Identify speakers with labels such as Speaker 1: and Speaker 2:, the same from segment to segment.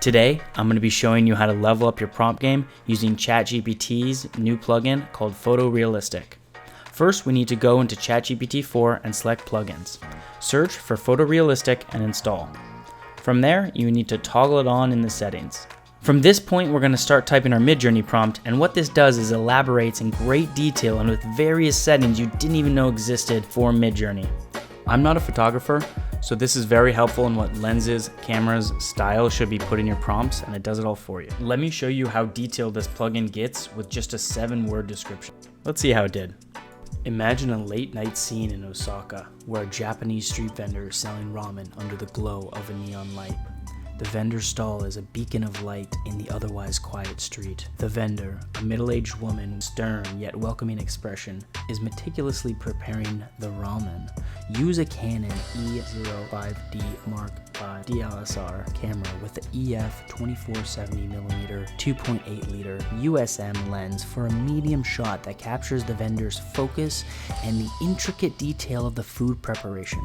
Speaker 1: Today, I'm going to be showing you how to level up your prompt game using ChatGPT's new plugin called PhotoRealistic. First, we need to go into ChatGPT-4 and select plugins. Search for PhotoRealistic and install. From there, you need to toggle it on in the settings. From this point, we're going to start typing our Midjourney prompt, and what this does is elaborates in great detail and with various settings you didn't even know existed for Midjourney. I'm not a photographer, so this is very helpful in what lenses, cameras, style should be put in your prompts, and it does it all for you. Let me show you how detailed this plugin gets with just a 7-word description. Let's see how it did. Imagine a late night scene in Osaka, where a Japanese street vendor is selling ramen under the glow of a neon light. The vendor's stall is a beacon of light in the otherwise quiet street. The vendor, a middle-aged woman with stern yet welcoming expression, is meticulously preparing the ramen. Use a Canon E05D Mark V DSLR camera with the EF 2470mm 2.8 liter USM lens for a medium shot that captures the vendor's focus and the intricate detail of the food preparation.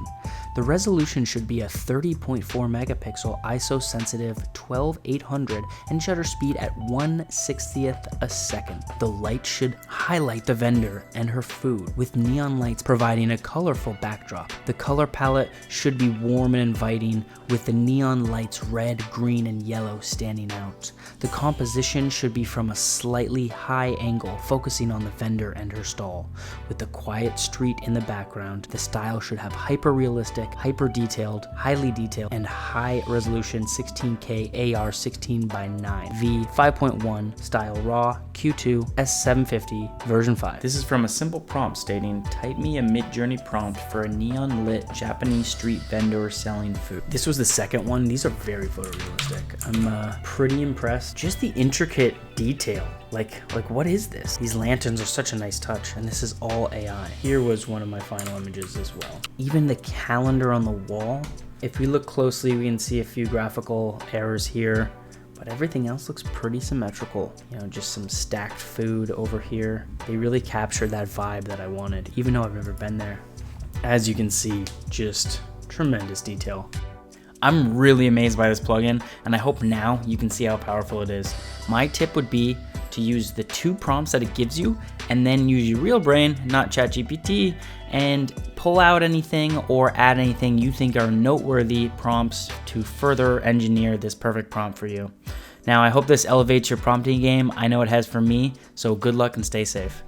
Speaker 1: The resolution should be a 30.4 megapixel ISO sensitive 12800 and shutter speed at 1/60th a second. The light should highlight the vendor and her food, with neon lights providing a colorful backdrop. The color palette should be warm and inviting, with the neon lights red, green, and yellow standing out. The composition should be from a slightly high angle, focusing on the vendor and her stall. With the quiet street in the background, the style should have hyper-realistic, hyper-detailed, highly detailed, and high-resolution 16K AR16:9 v5.1 style RAW Q2 S750 version 5. This is from a simple prompt stating, type me a Midjourney prompt for a neon-lit Japanese street vendor selling food. This was the second one. These are very photorealistic. I'm pretty impressed. Just the intricate detail. Like what is this? These lanterns are such a nice touch, and this is all AI. Here was one of my final images as well. Even the calendar on the wall, if we look closely, we can see a few graphical errors here, but everything else looks pretty symmetrical. You know, just some stacked food over here. They really captured that vibe that I wanted, even though I've never been there. As you can see, just tremendous detail. I'm really amazed by this plugin, and I hope now you can see how powerful it is. My tip would be to use the 2 prompts that it gives you, and then use your real brain, not ChatGPT, and pull out anything or add anything you think are noteworthy prompts to further engineer this perfect prompt for you. Now, I hope this elevates your prompting game. I know it has for me, so good luck and stay safe.